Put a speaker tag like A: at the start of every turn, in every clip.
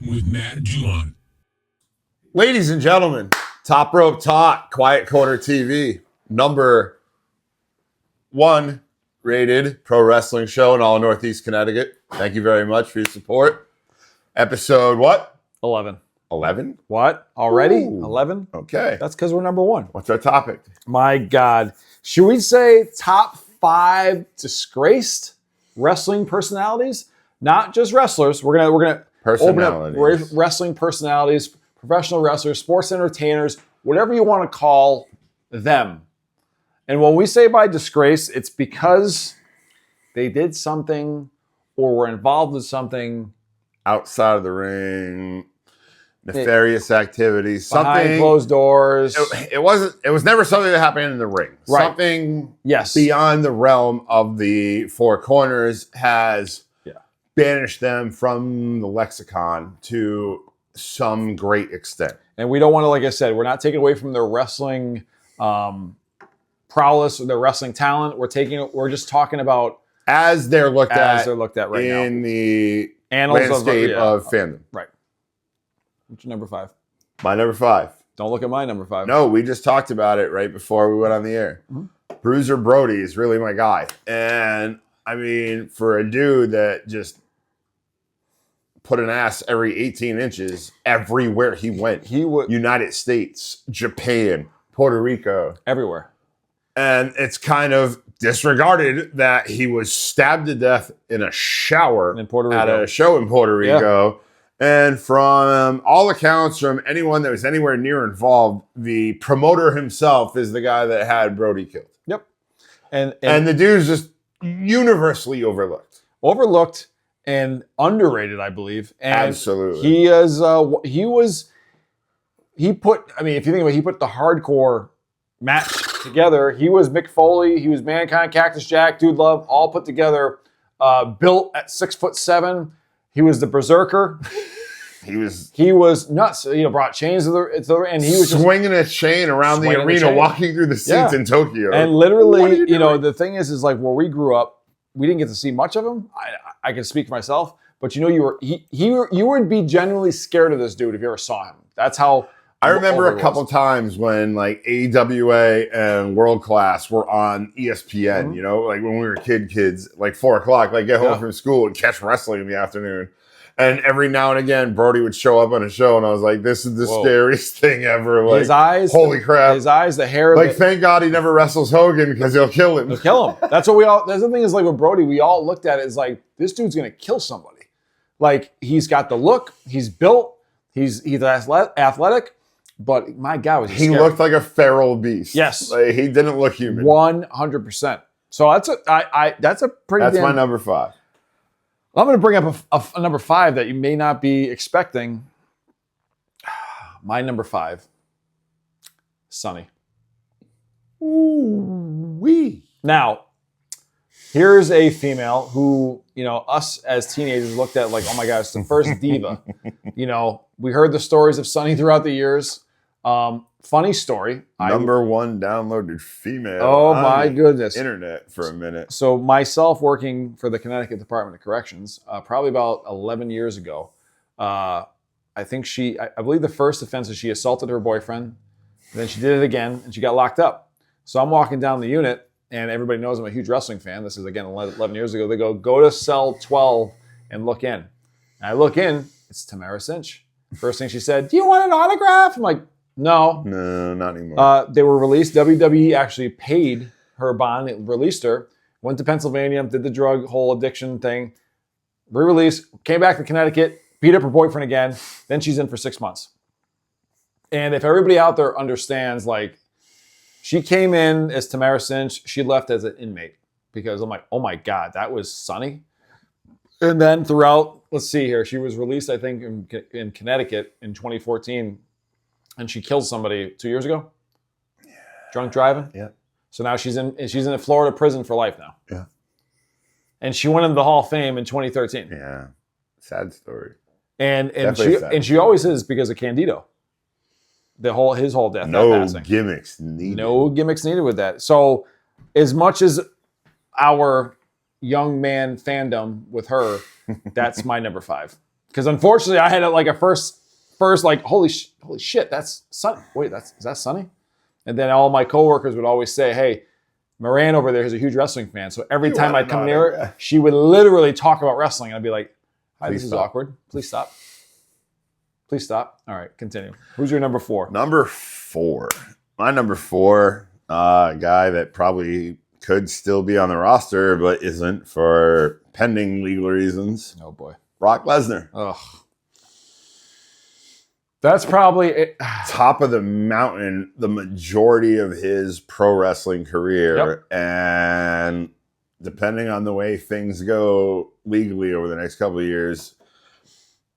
A: with Matt Dumont.
B: Ladies and gentlemen, Top Rope Talk, Quiet Corner TV, number 1 rated pro wrestling show in all of Northeast Connecticut. Thank you very much for your support. Episode what?
C: 11.
B: 11?
C: What? Already?
B: Ooh.
C: 11?
B: Okay.
C: That's because we're number 1.
B: What's our topic?
C: My God. Should we say top 5 disgraced wrestling personalities? Not just wrestlers. We're gonna open up wrestling personalities, professional wrestlers, sports entertainers, whatever you want to call them. And when we say by disgrace, it's because they did something or were involved in something
B: outside of the ring, nefarious activities,
C: behind
B: something
C: closed doors.
B: It was never something that happened in the ring.
C: Right.
B: Something beyond the realm of the four corners has banished them from the lexicon to some great extent.
C: And we don't want to, like I said, we're not taking away from their wrestling prowess or their wrestling talent. We're just talking about
B: as they're looked at
C: right now
B: in the
C: annals
B: landscape of fandom.
C: Right. What's your number 5?
B: My number 5.
C: Don't look at my number 5.
B: No, we just talked about it right before we went on the air. Mm-hmm. Bruiser Brody is really my guy. And I mean, for a dude that just put an ass every 18 inches everywhere he went. He would United States, Japan, Puerto Rico.
C: Everywhere.
B: And it's kind of disregarded that he was stabbed to death in a shower
C: in Puerto Rico.
B: At a show in Puerto Rico. Yeah. And from all accounts, from anyone that was anywhere near involved, the promoter himself is the guy that had Brody killed.
C: Yep.
B: And the dude's just universally overlooked.
C: Overlooked and underrated, I believe. And
B: absolutely.
C: He is if you think about it, he put the hardcore match together. He was Mick Foley, he was Mankind, Cactus Jack, Dude Love, all put together, built at 6'7". He was the berserker. He was nuts. Brought chains to the and he was
B: swinging a chain around the arena, walking through the seats in Tokyo.
C: And literally, the thing is like where we grew up, we didn't get to see much of him. I can speak for myself, but you would be genuinely scared of this dude if you ever saw him. That's how.
B: I remember a couple times when like AWA and World Class were on ESPN,
C: Mm-hmm.
B: Like when we were kids, like 4:00, like get home from school and catch wrestling in the afternoon. And every now and again, Brody would show up on a show, and I was like, "This is the scariest thing ever!" Like,
C: his eyes,
B: holy crap!
C: His eyes, the hair.
B: Like, thank God he never wrestles Hogan because he'll kill him.
C: He'll kill him. That's what we all. That's the thing is like with Brody, we all looked at it as like this dude's gonna kill somebody. Like he's got the look, he's built, he's athletic, but my God, was he
B: looked like a feral beast.
C: Yes,
B: like, he didn't look human.
C: 100%. So that's a pretty.
B: That's my number 5.
C: I'm going to bring up a number 5 that you may not be expecting. My number 5, Sonny.
B: Ooh-wee.
C: Now, here's a female who, us as teenagers looked at like, oh my gosh, the first diva. We heard the stories of Sonny throughout the years. Funny story.
B: Number 1 downloaded female.
C: Oh my goodness.
B: Internet for a minute.
C: So myself working for the Connecticut Department of Corrections, probably about 11 years ago, I believe the first offense is she assaulted her boyfriend. Then she did it again and she got locked up. So I'm walking down the unit and everybody knows I'm a huge wrestling fan. This is again 11 years ago. They go to cell 12 and look in. And I look in, it's Tamara Cinch. First thing she said, "Do you want an autograph?" I'm like, No,
B: not anymore.
C: They were released. WWE actually paid her bond. It released her. Went to Pennsylvania, did the drug whole addiction thing. Re-released, came back to Connecticut, beat up her boyfriend again. Then she's in for 6 months. And if everybody out there understands, like, she came in as Tamara Cinch. She left as an inmate because I'm like, oh my God, that was Sonny. And then throughout, let's see here, she was released, I think, in Connecticut in 2014. And she killed somebody 2 years ago. Yeah. Drunk driving.
B: Yeah.
C: So now she's in a Florida prison for life now.
B: Yeah.
C: And she went into the Hall of Fame in 2013.
B: Yeah. Sad story.
C: And she always is because of Candido. His whole death.
B: No gimmicks needed.
C: No gimmicks needed with that. So as much as our young man fandom with her, that's my number 5. Because unfortunately, I had like a first like, holy shit, that's Sonny. Wait, is that Sonny? And then all my coworkers would always say, hey, Moran over there is a huge wrestling fan. So every time I'd come near her, she would literally talk about wrestling. And I'd be like, hi, this is awkward. Please stop. Please stop. All right, continue. Who's your number 4?
B: Number 4. My number 4, guy that probably could still be on the roster, but isn't for pending legal reasons.
C: Oh, boy.
B: Brock Lesnar.
C: Ugh. That's probably it.
B: Top of the mountain, the majority of his pro wrestling career.
C: Yep.
B: And depending on the way things go legally over the next couple of years,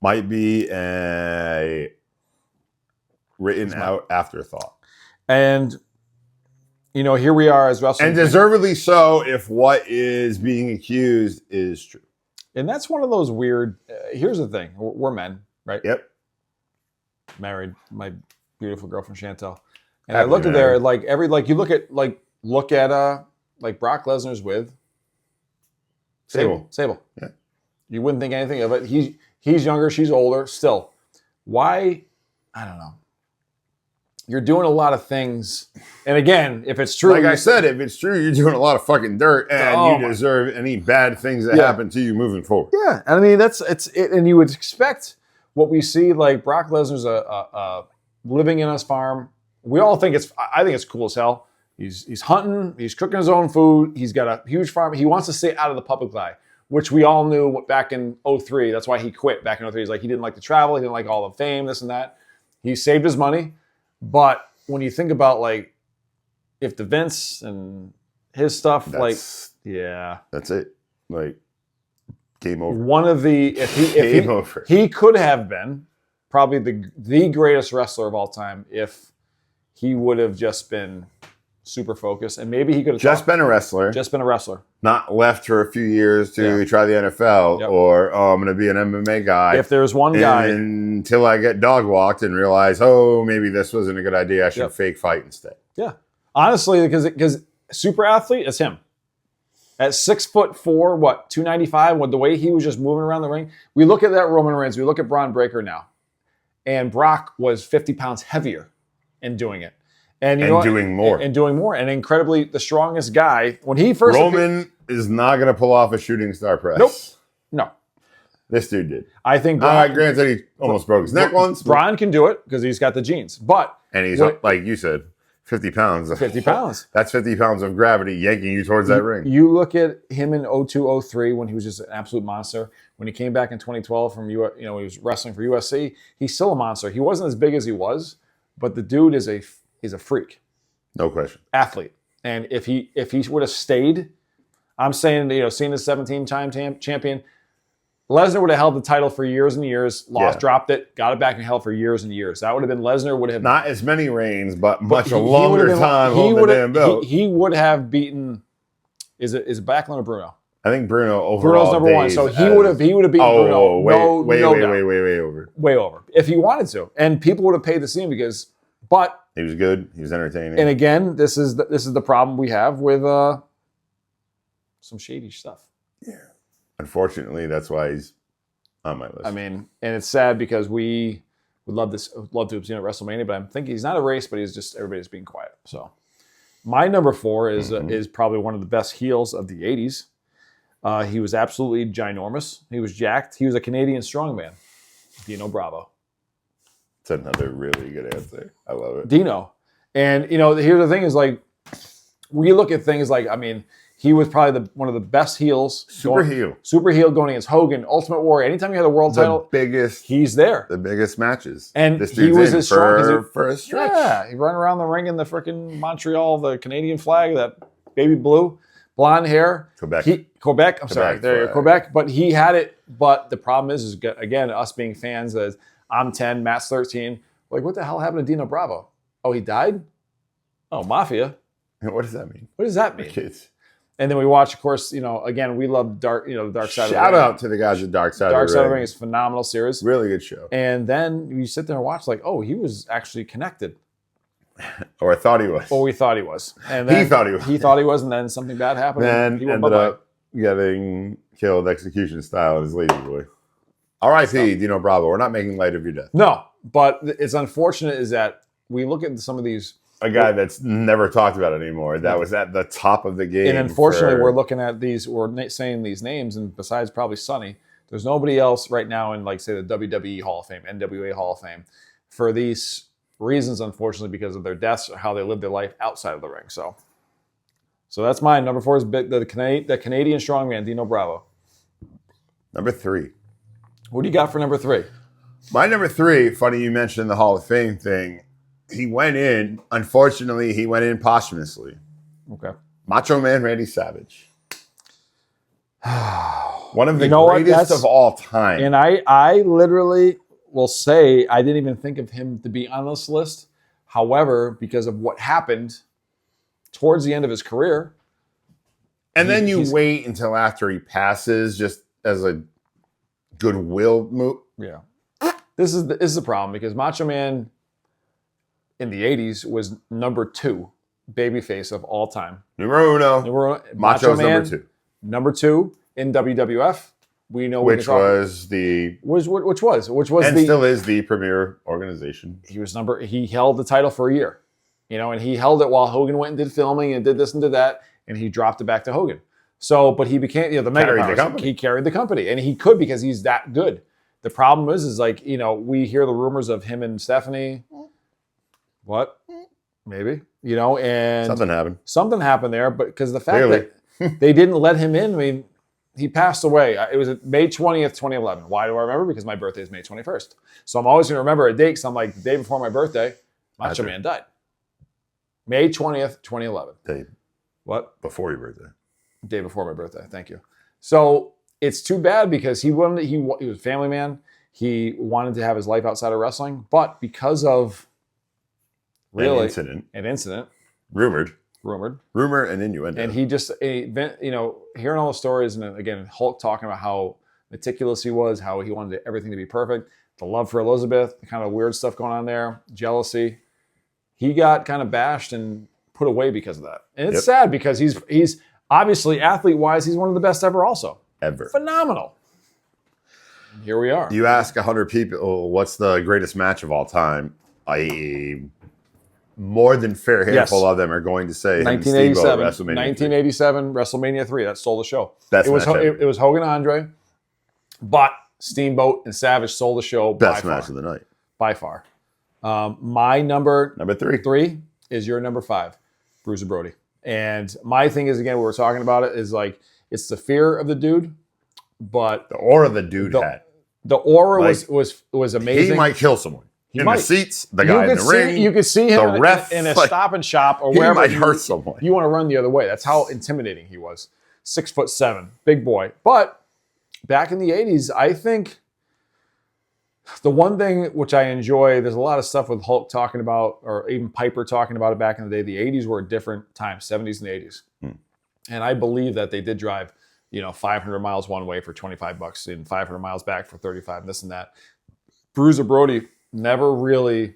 B: might be a written out afterthought.
C: And, you know, here we are as wrestling.
B: And deservedly so if what is being accused is true.
C: And that's one of those weird, here's the thing. We're men, right?
B: Yep.
C: Married my beautiful girlfriend Chantel, and I looked at there like you look at Brock Lesnar's with Sable.
B: Yeah.
C: You wouldn't think anything of it. He's younger, she's older. Still, why? I don't know. You're doing a lot of things, and again, if it's true,
B: like I said, if it's true, you're doing a lot of fucking dirt, and you deserve any bad things that happen to you moving forward.
C: Yeah, I mean it's it, and you would expect. What we see, like Brock Lesnar's a living in his farm. We all think I think it's cool as hell. He's hunting. He's cooking his own food. He's got a huge farm. He wants to stay out of the public eye, which we all knew back in 2003. That's why he quit back in 2003. He's like, he didn't like to travel. He didn't like all the fame, this and that. He saved his money. But when you think about like, if the Vince and his stuff, that's
B: it. Like, game over.
C: One of the he could have been probably the greatest wrestler of all time if he would have just been super focused, and maybe he could have
B: been a wrestler.
C: Just been a wrestler.
B: Not left for a few years to try the NFL or I'm going to be an MMA guy.
C: If there's one guy
B: until I get dog walked and realize, maybe this wasn't a good idea. I should fake fight instead.
C: Yeah, honestly, because super athlete is him. At 6'4", 295, with the way he was just moving around the ring. We look at that Roman Reigns, we look at Braun Breaker now. And Brock was 50 pounds heavier in doing it. And doing more. And incredibly the strongest guy. When he first
B: Roman is not going to pull off a shooting star press.
C: Nope. No.
B: This dude did.
C: I think
B: granted he almost broke his neck once.
C: Braun can do it because he's got the genes. And
B: he's like you said, 50 pounds.
C: 50 pounds.
B: That's 50 pounds of gravity yanking you towards that ring.
C: You look at him in 02, 03 when he was just an absolute monster. When he came back in 2012 from he was wrestling for USC, he's still a monster. He wasn't as big as he was, but the dude is a freak.
B: No question.
C: Athlete. And if he would have stayed, I'm saying, seeing the 17-time champion, Lesnar would have held the title for years and years, dropped it, got it back and held for years and years. That would have been Lesnar would have
B: not as many reigns, but much longer time holding the damn belt.
C: He would have beaten. Is it Backlund or Bruno?
B: I think Bruno overall.
C: Bruno's number one, so he would have beaten Bruno.
B: Way over.
C: Way over. If he wanted to, and people would have paid to see him but
B: he was good. He was entertaining.
C: And again, this is the problem we have with some shady stuff.
B: Yeah. Unfortunately, that's why he's on my list.
C: I mean, and it's sad because we would love to have seen at WrestleMania, but I'm thinking he's not a race, but everybody's being quiet. So my number 4 is probably one of the best heels of the 80s. He was absolutely ginormous. He was jacked. He was a Canadian strongman. Dino Bravo.
B: That's another really good answer. I love it.
C: Dino. And, here's the thing is like, we look at things like, I mean, he was probably one of the best heels. Super heel going against Hogan, Ultimate Warrior. Anytime you had a world title, he's there.
B: The biggest matches.
C: And
B: this
C: he was as strong
B: for a stretch.
C: Yeah, he ran around the ring in the freaking Montreal, the Canadian flag, that baby blue, blonde hair. Quebec. I'm sorry, there you go, Quebec. But he had it. But the problem is again, us being fans, as I'm 10, Matt's 13. Like, what the hell happened to Dino Bravo? Oh, he died? Oh, Mafia.
B: What does that mean?
C: What does that mean? Kids. And then we watch, of course, again, we love the Dark Side of the Ring.
B: Shout out to the guys at Dark Side of the Ring.
C: Dark Side of the Ring is a phenomenal series.
B: Really good show.
C: And then you sit there and watch like, oh, he was actually connected.
B: Or I thought he was.
C: Or we thought he was. And then
B: he thought he was.
C: He thought he was, and then something bad happened.
B: Then he ended up getting killed execution style as Lazy Boy. R.I.P. Dino Bravo. We're not making light of your death.
C: No, but it's unfortunate is that we look at some of these.
B: A guy that's never talked about anymore. That was at the top of the game.
C: And unfortunately, we're looking at these, we're saying these names, and besides probably Sonny, there's nobody else right now in, like, say, the WWE Hall of Fame, NWA Hall of Fame, for these reasons, unfortunately, because of their deaths or how they live their life outside of the ring. So that's mine. Number 4 is the Canadian strongman, Dino Bravo.
B: Number 3.
C: What do you got for number 3?
B: My number 3, funny you mentioned the Hall of Fame thing. He went in, unfortunately, he went in posthumously.
C: Okay.
B: Macho Man Randy Savage. One of the greatest of all time.
C: And I literally will say I didn't even think of him to be on this list. However, because of what happened towards the end of his career.
B: And then you wait until after he just as a goodwill move.
C: Yeah. This is the problem because Macho Man in the 80s was number 2 babyface of all time.
B: Numero uno. Macho's
C: Man,
B: number 2.
C: Number 2 in WWF. We know
B: which was the
C: still
B: is the premier organization.
C: He held the title for a year. And he held it while Hogan went and did filming and did this and did that, and he dropped it back to Hogan. So, but he became the mega power. He carried the company, and he could because he's that good. The problem is like, we hear the rumors of him and Stephanie. What? Maybe, and something happened there, but because the fact that they didn't let him in, I mean, he passed away. It was May 20th, 2011. Why do I remember? Because my birthday is May 21st. So I'm always going to remember a date because I'm like, the day before my birthday, Macho Man died. May 20th, 2011.
B: Day.
C: What?
B: Before your birthday.
C: Day before my birthday. Thank you. So it's too bad because he was a family man. He wanted to have his life outside of wrestling, but because of an incident, rumored,
B: rumor and innuendo,
C: and he just, hearing all the stories, and again, Hulk talking about how meticulous he was, how he wanted everything to be perfect, the love for Elizabeth, the kind of weird stuff going on there, jealousy. He got kind of bashed and put away because of that, and it's sad because he's obviously athlete-wise, he's one of the best ever. Also,
B: ever
C: phenomenal. Here we are.
B: You ask 100 people, what's the greatest match of all time? More than fair handful of them are going to say
C: 1987 WrestleMania 3. That stole the show. It was Hogan and Andre, but Steamboat and Savage stole the show.
B: Best match of the night
C: by far. My number
B: 3
C: is your number 5, Bruiser Brody. And my thing is, again, we were talking about it, is like it's the fear of the dude, but
B: the aura the dude had.
C: The aura was amazing.
B: He might kill someone. The seats, the guy in the ring.
C: You could see him
B: the ref,
C: in a Stop and Shop or wherever.
B: He might hurt someone.
C: You want to run the other way. That's how intimidating he was. 6'7", big boy. But back in the 80s, I think the one thing which I enjoy, there's a lot of stuff with Hulk talking about, or even Piper talking about it back in the day. The 80s were a different time, 70s and 80s. And I believe that they did drive, 500 miles one way for $25 and 500 miles back for $35, this and that. Bruiser Brody never really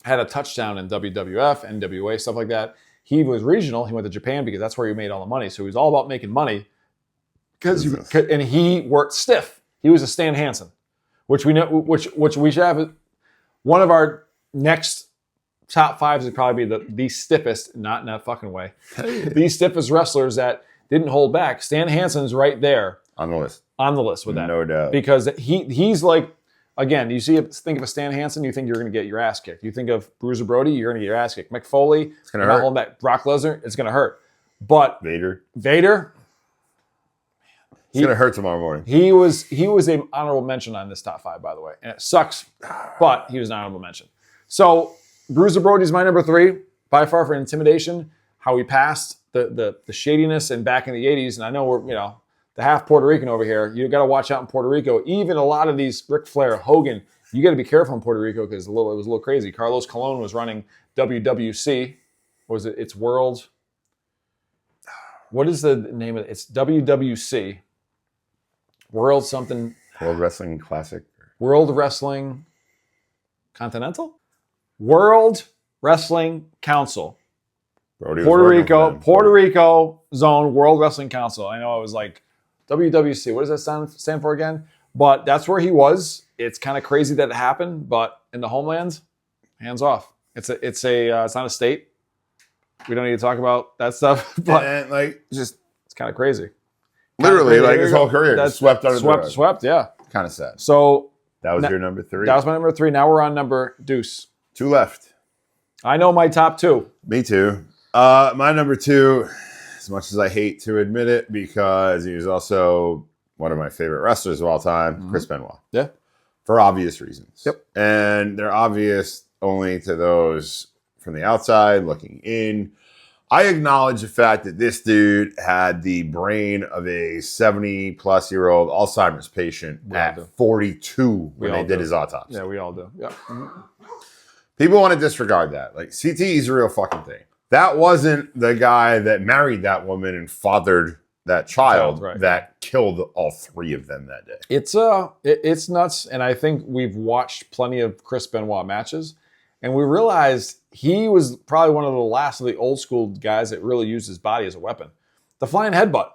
C: had a touchdown in WWF, NWA, stuff like that. He was regional. He went to Japan because that's where he made all the money. So he was all about making money. And he worked stiff. He was a Stan Hansen, which we know, which we should have. One of our next top 5s would probably be the stiffest, not in that fucking way, the stiffest wrestlers that didn't hold back. Stan Hansen's right there
B: on the list.
C: With that,
B: no doubt,
C: because he's like. Again, think of a Stan Hansen, you think you're going to get your ass kicked. You think of Bruiser Brody, you're going to get your ass kicked. Mick Foley,
B: it's going to hurt.
C: Not holding back. Brock Lesnar, it's going to hurt. But
B: Vader,
C: it's
B: going to hurt tomorrow morning.
C: He was an honorable mention on this top 5, by the way, and it sucks, but he was an honorable mention. So Bruiser Brody's my number 3 by far for intimidation. How he passed the shadiness, and back in the 80s, and I know we're the half Puerto Rican over here. You got to watch out in Puerto Rico. Even a lot of these Ric Flair, Hogan, you got to be careful in Puerto Rico because it was a little crazy. Carlos Colon was running WWC. What was it? It's World. What is the name of it? It's WWC. World something.
B: World Wrestling Classic.
C: World Wrestling Continental? World Wrestling Council. Puerto Rico Zone World Wrestling Council. I know it was like WWC. What does that stand for again? But that's where he was. It's kind of crazy that it happened, but in the homeland, hands off. It's not a state. We don't need to talk about that stuff, but
B: and like just
C: it's kind of crazy.
B: Literally, like his whole career,
C: That's
B: swept under the rug.
C: Swept, yeah.
B: Kind of sad.
C: So
B: that was your number 3.
C: That was my number 3. Now we're on number deuce.
B: 2 left.
C: I know my top 2.
B: Me too. My number 2, as much as I hate to admit it, because he was also one of my favorite wrestlers of all time, Chris Benoit.
C: Yeah.
B: For obvious reasons.
C: Yep.
B: And they're obvious only to those from the outside looking in. I acknowledge the fact that this dude had the brain of a 70-plus-year-old Alzheimer's patient at 42 when they did his autopsy.
C: Yeah, we all do. Yeah.
B: People want to disregard that. Like, CTE is a real fucking thing. That wasn't the guy that married that woman and fathered that child that killed all 3 of them that day.
C: It's nuts, and I think we've watched plenty of Chris Benoit matches, and we realized he was probably one of the last of the old school guys that really used his body as a weapon. The flying headbutt,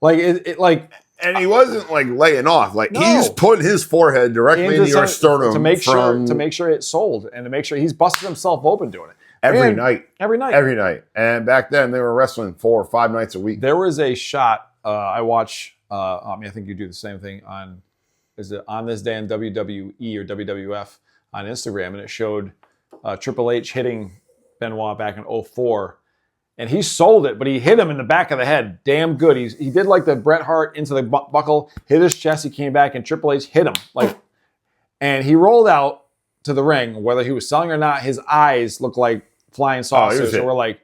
B: and he wasn't like laying off. Like he's put his forehead directly into your sternum
C: to make sure it sold, and to make sure he's busted himself open doing it
B: every night.
C: Every night.
B: And back then they were wrestling 4 or 5 nights a week.
C: There was a shot I watch. I think you do the same thing on. Is it On This Day in WWE or WWF on Instagram? And it showed Triple H hitting Benoit back in 2004. And he sold it, but he hit him in the back of the head. Damn good. He did like the Bret Hart into the buckle, hit his chest. He came back, and Triple H hit him. And he rolled out to the ring. Whether he was selling or not, his eyes looked like flying saucers. So we're like,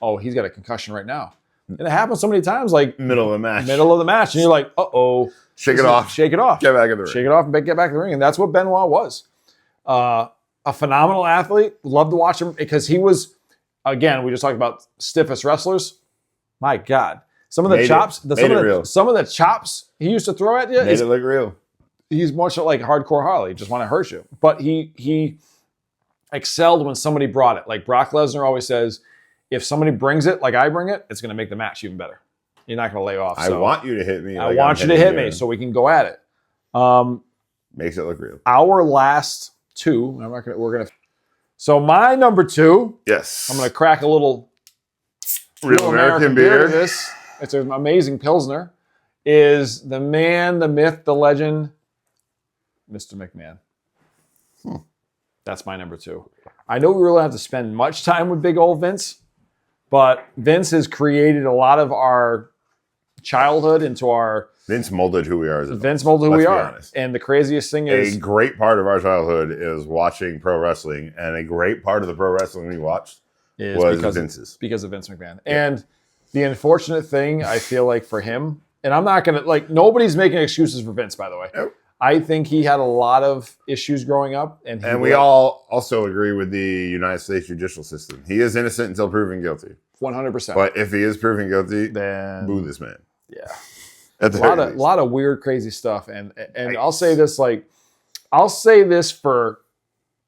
C: oh, he's got a concussion right now. And it happens so many times, like
B: middle of the match.
C: And you're like, uh-oh.
B: Shake it off.
C: Get back
B: in the ring.
C: Shake it off and get back in the ring. And that's what Benoit was. A phenomenal athlete. Love to watch him because he was, again, we just talked about stiffest wrestlers. My God. Some of the chops he used to throw at you.
B: Made it look real.
C: He's much like hardcore Harley. Just want to hurt you. But he excelled when somebody brought it. Like Brock Lesnar always says, if somebody brings it like I bring it, it's going to make the match even better. You're not going to lay off.
B: I want you to hit me.
C: I want you to hit me so we can go at it.
B: Makes it look real.
C: Our last 2. So my number 2.
B: Yes.
C: I'm going to crack a little
B: real American beer.
C: This. It's an amazing Pilsner. Is the man, the myth, the legend, Mr. McMahon. That's my number 2. I know we really don't have to spend much time with big old Vince, but Vince has created a lot of our childhood into our...
B: Vince molded who we are.
C: Vince molded who we are. Honest. And the craziest thing is...
B: A great part of our childhood is watching pro wrestling, and a great part of the pro wrestling we watched was Vince's.
C: Because of Vince McMahon. Yeah. And the unfortunate thing, I feel like for him, and I'm not going to... nobody's making excuses for Vince, by the way.
B: Nope.
C: I think he had a lot of issues growing up. And
B: we all also agree with the United States judicial system. He is innocent until proven guilty.
C: 100%.
B: But if he is proven guilty,
C: then
B: boo this man.
C: Yeah.
B: A
C: lot of weird, crazy stuff. And I'll say this for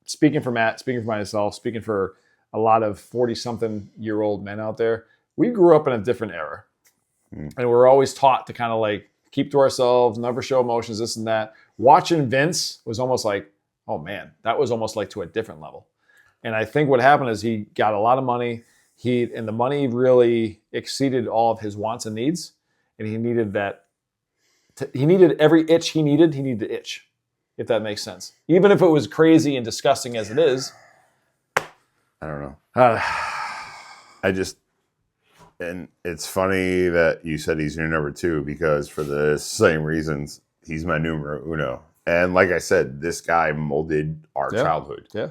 C: speaking for Matt, speaking for myself, speaking for a lot of 40-something-year-old men out there. We grew up in a different era. And we're always taught to kind of keep to ourselves, never show emotions, this and that. Watching Vince was almost like, oh man, that was almost like to a different level. And I think what happened is he got a lot of money. And the money really exceeded all of his wants and needs. And he needed that. He needed every itch he needed to itch, if that makes sense. Even if it was crazy and disgusting as it is.
B: I don't know. And it's funny that you said he's your number 2 because for the same reasons, he's my numero uno. And like I said, this guy molded our childhood.
C: Yeah.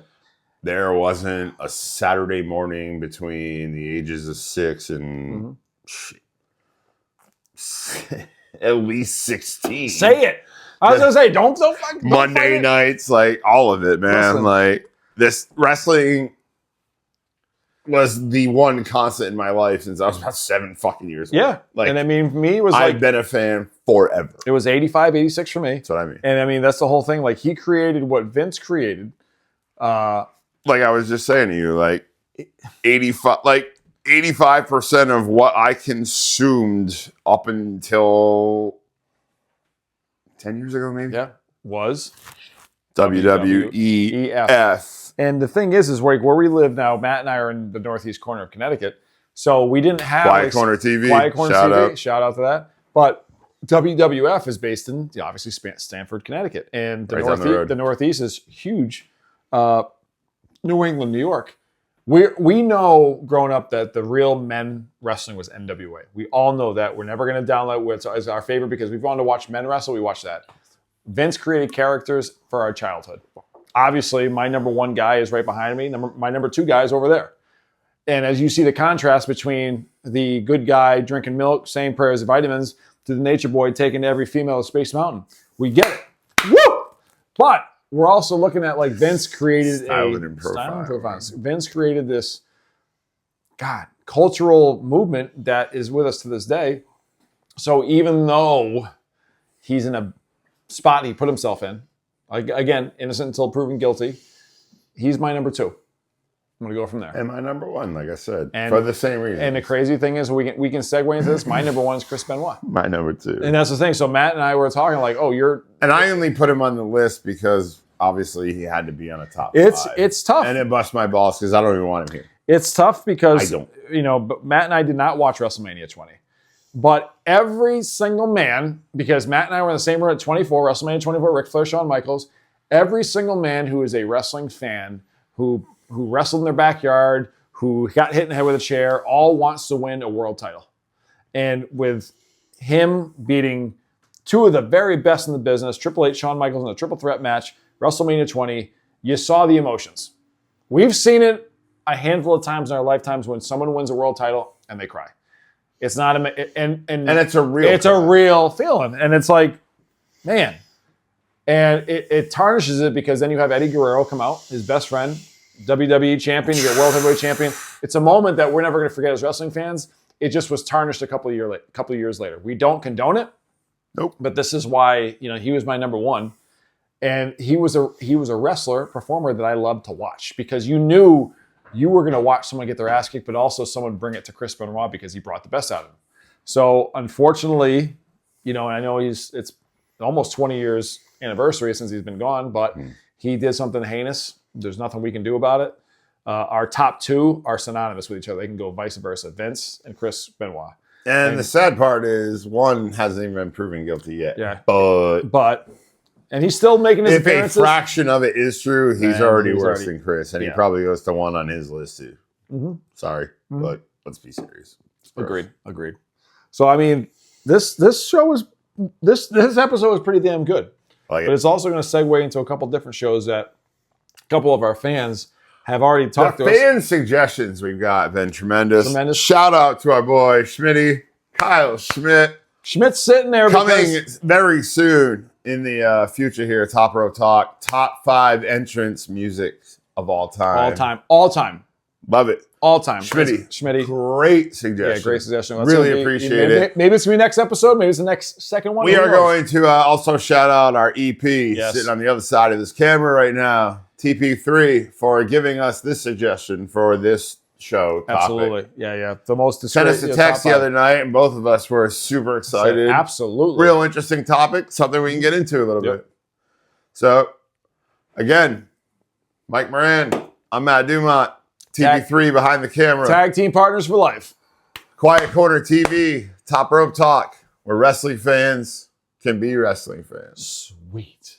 B: There wasn't a Saturday morning between the ages of 6 and at least 16.
C: Say it. I was going to say, don't
B: Monday nights, all of it, man.
C: Listen.
B: This wrestling was the one constant in my life since I was about 7 fucking years old.
C: Yeah. And I mean, for me, it was
B: I've been a fan forever.
C: It was 85, 86 for me.
B: That's what I mean.
C: And I mean, that's the whole thing. He created what Vince created.
B: Like I was just saying to you, 85% of what I consumed up until 10 years ago, maybe.
C: Yeah, was
B: WWEF.
C: And the thing is where we live now, Matt and I are in the northeast corner of Connecticut. So we didn't have
B: Quiet Corner TV.
C: Quiet Corner
B: Shout
C: TV.
B: out.
C: Shout out to that. But WWF is based in obviously Stamford, Connecticut, and the Northeast is huge. New England, New York. We know growing up that the real men wrestling was NWA. We all know that. We're never going to download it as our favorite because we've wanted to watch men wrestle. We watch that. Vince created characters for our childhood. Obviously, my number one guy is right behind me. My number two guy is over there. And as you see the contrast between the good guy drinking milk, saying prayers and vitamins, to the nature boy taking every female to Space Mountain, we get it. Woo! But we're also looking at like Vince created Vince created this, cultural movement that is with us to this day. So even though he's in a spot he put himself in, again, innocent until proven guilty, he's my number two. I'm going to go from there.
B: And my number one, like I said, for the same reason.
C: And the crazy thing is, we can segue into this. My number one is Chris Benoit.
B: My number two.
C: And that's the thing. So Matt and I were talking like, And
B: I only put him on the list because obviously he had to be on a top
C: five. It's tough.
B: And it busts my balls because I don't even want him here.
C: It's tough because,
B: I don't.
C: But Matt and I did not watch WrestleMania 20. But every single man, because Matt and I were in the same room at 24, WrestleMania 24, Ric Flair, Shawn Michaels, every single man who is a wrestling fan who wrestled in their backyard, who got hit in the head with a chair, all wants to win a world title. And with him beating two of the very best in the business, Triple H, Shawn Michaels in a triple threat match, WrestleMania 20, you saw the emotions. We've seen it a handful of times in our lifetimes when someone wins a world title and they cry. It's not and it's a real feeling. And it's like, man. And it tarnishes it because then you have Eddie Guerrero come out, his best friend, WWE champion, you get World Heavyweight champion. It's a moment that we're never going to forget as wrestling fans. It just was tarnished a couple of years later. We don't condone it.
B: Nope.
C: But this is why, he was my number one. And he was a wrestler, performer that I loved to watch because you knew you were going to watch someone get their ass kicked, but also someone bring it to Chris Benoit because he brought the best out of him. So unfortunately, and I know it's almost 20 years anniversary since he's been gone, but he did something heinous. There's nothing we can do about it. Our top two are synonymous with each other. They can go vice versa, Vince and Chris Benoit.
B: And the sad part is one hasn't even been proven guilty yet.
C: Yeah.
B: But
C: and he's still making his appearances.
B: If a fraction of it is true, he's already worse than Chris. And he probably goes to one on his list too. Mm-hmm. Sorry, but let's be serious.
C: Agreed. So, I mean, this show was, this episode was pretty damn good. But it's also going to segue into a couple different shows that a couple of our fans have already talked to us.
B: The fan suggestions we've got have been tremendous. Shout out to our boy Schmitty, Kyle Schmidt.
C: Schmidt's sitting there
B: coming very soon in the future here. Top Row Talk, top 5 entrance music of all time.
C: All time.
B: Love it.
C: All time.
B: Schmitty. Great suggestion.
C: Yeah, great suggestion.
B: Really appreciate it.
C: Maybe it's going to be next episode. Maybe it's the next second one.
B: We are going to also shout out our EP sitting on the other side of this camera right now, TP3, for giving us this suggestion for this show topic.
C: Absolutely. Yeah. The most
B: sent us a text the other night, and both of us were super excited.
C: Absolutely.
B: Real interesting topic, something we can get into a little bit. So, again, Mike Moran, I'm Matt Dumont. TP3 behind the camera.
C: Tag team partners for life.
B: Quiet Corner TV, Top Rope Talk, where wrestling fans can be wrestling fans.
C: Sweet.